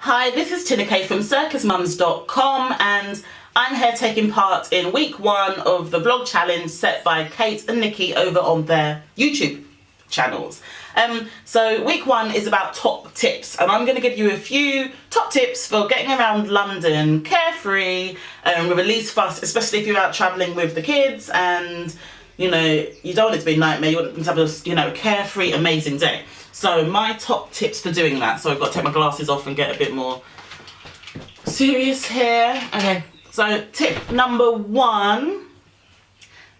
Hi, this is Nickie from circusmums.com and I'm here taking part in week 1 of the vlog challenge set by Kate and Nickie over on their YouTube channels. So week 1 is about top tips, and I'm going to give you a few top tips for getting around London carefree with a least fuss, especially if you're out travelling with the kids and you don't want it to be a nightmare. You want them to have a carefree, amazing day. So my top tips for doing that. So I've got to take my glasses off and get a bit more serious here. Okay, so tip number 1,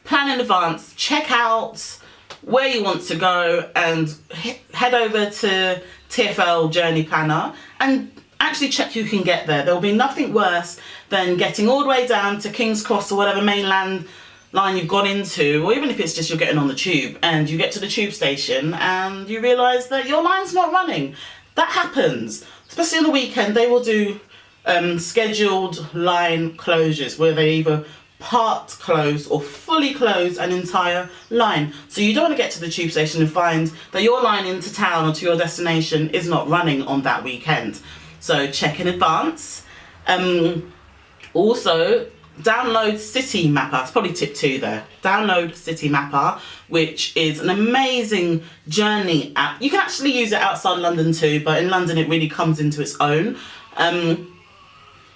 plan in advance. Check out where you want to go and head over to TfL Journey Planner and actually check you can get there. There will be nothing worse than getting all the way down to King's Cross or whatever mainland line you've gone into, or even if it's just you're getting on the tube and you get to the tube station and you realise that your line's not running. That happens, especially on the weekend. They will do scheduled line closures where they either part close or fully close an entire line. So you don't want to get to the tube station and find that your line into town or to your destination is not running on that weekend. So check in advance. Also, download Citymapper. It's probably tip 2 there. Download Citymapper, which is an amazing journey app. You can actually use it outside London too, but in London it really comes into its own.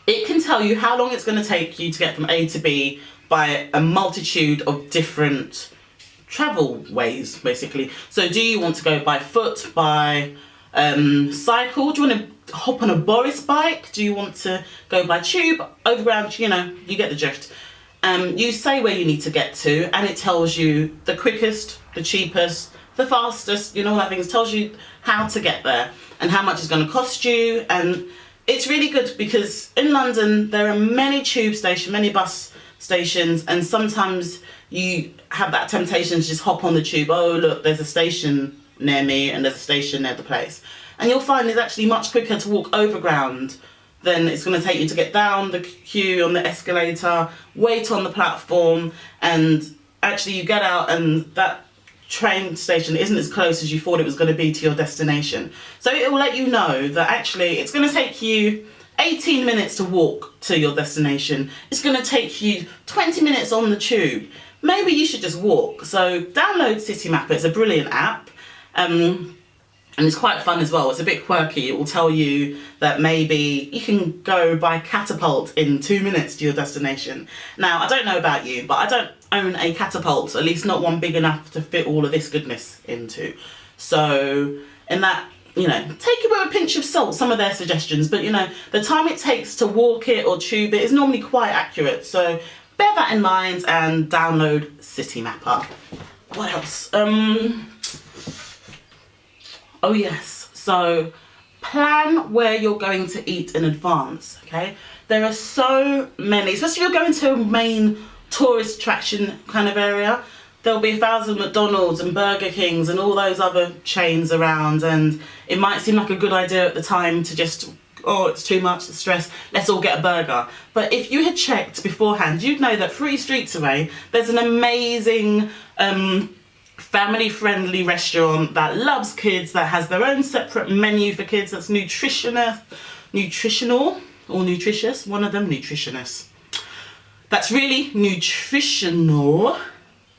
It can tell you how long it's going to take you to get from A to B by a multitude of different travel ways, basically. So do you want to go by foot, by cycle? Do you want to hop on a Boris bike? Do you want to go by tube, overground? You get the drift. You say where you need to get to and it tells you the quickest, the cheapest, the fastest, all that things. It tells you how to get there and how much it's going to cost you. And it's really good because in London there are many tube stations, many bus stations, and sometimes you have that temptation to just hop on the tube. Oh look, there's a station near me and there's a station near the place. And you'll find it's actually much quicker to walk overground than it's going to take you to get down the queue on the escalator, wait on the platform, and actually you get out and that train station isn't as close as you thought it was going to be to your destination. So it will let you know that actually it's going to take you 18 minutes to walk to your destination. It's going to take you 20 minutes on the tube. Maybe you should just walk. So download Citymapper. It's a brilliant app. And it's quite fun as well. It's a bit quirky. It will tell you that maybe you can go by catapult in 2 minutes to your destination. Now, I don't know about you, but I don't own a catapult, at least not one big enough to fit all of this goodness into. So, in that, take it with a pinch of salt, some of their suggestions, but the time it takes to walk it or tube it is normally quite accurate. So, bear that in mind and download Citymapper. What else? Oh yes, so plan where you're going to eat in advance, okay? There are so many, especially if you're going to a main tourist attraction kind of area, there'll be 1,000 McDonald's and Burger Kings and all those other chains around, and it might seem like a good idea at the time to just, oh, it's too much, the stress, let's all get a burger. But if you had checked beforehand, you'd know that 3 streets away, there's an amazing family-friendly restaurant that loves kids, that has their own separate menu for kids, that's nutritional or nutritious, one of them, nutritionist. That's really nutritional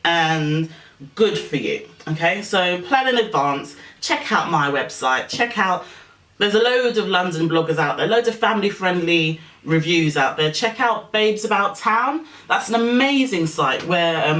and good for you, okay? So plan in advance, check out my website, there's a load of London bloggers out there, loads of family-friendly reviews out there. Check out Babes About Town. That's an amazing site where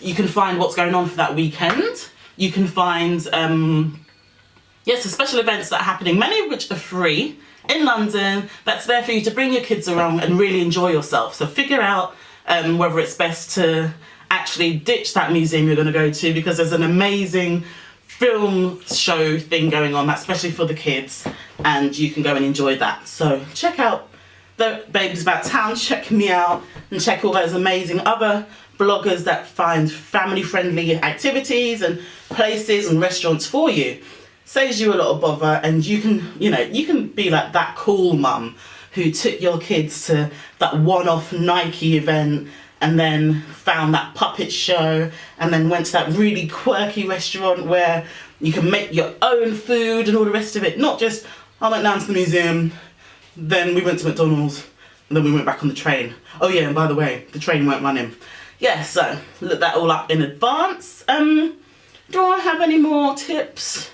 you can find what's going on for that weekend. You can find, the special events that are happening, many of which are free in London, that's there for you to bring your kids around and really enjoy yourself. So figure out whether it's best to actually ditch that museum you're going to go to, because there's an amazing film show thing going on, that's especially for the kids, and you can go and enjoy that. So check out the Babes About Town, check me out, and check all those amazing other bloggers that find family-friendly activities and places and restaurants for you. Saves you a lot of bother, and you can be like that cool mum who took your kids to that one-off Nike event and then found that puppet show and then went to that really quirky restaurant where you can make your own food and all the rest of it. Not just, I went down to the museum, then we went to McDonald's, and then we went back on the train. Oh yeah, and by the way, the train weren't running. Yeah, so look that all up in advance. Do I have any more tips?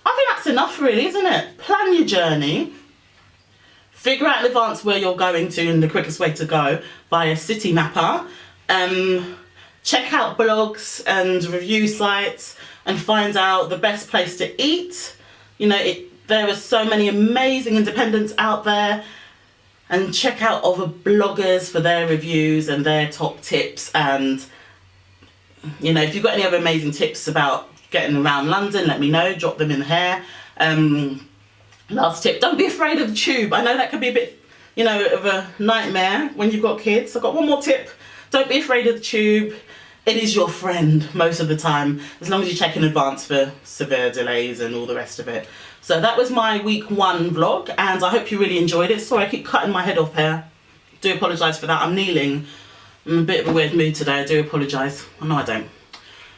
I think that's enough really, isn't it? Plan your journey. Figure out in advance where you're going to and the quickest way to go via Citymapper. Check out blogs and review sites and find out the best place to eat. You know, there are so many amazing independents out there, and check out other bloggers for their reviews and their top tips. And you know, if you've got any other amazing tips about getting around London, let me know, drop them in here. Last tip, don't be afraid of the tube. I know that can be a bit, you know, of a nightmare when you've got kids. I've got one more tip, don't be afraid of the tube. It is your friend most of the time, as long as you check in advance for severe delays and all the rest of it. So that was my week 1 vlog, and I hope you really enjoyed it. Sorry, I keep cutting my head off here. Do apologise for that. I'm kneeling. I'm in a bit of a weird mood today. I do apologise. I know I don't.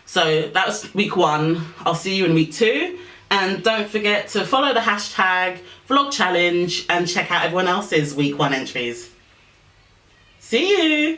So that was week 1. I'll see you in week 2. And don't forget to follow the hashtag vlog challenge and check out everyone else's week 1 entries. See you.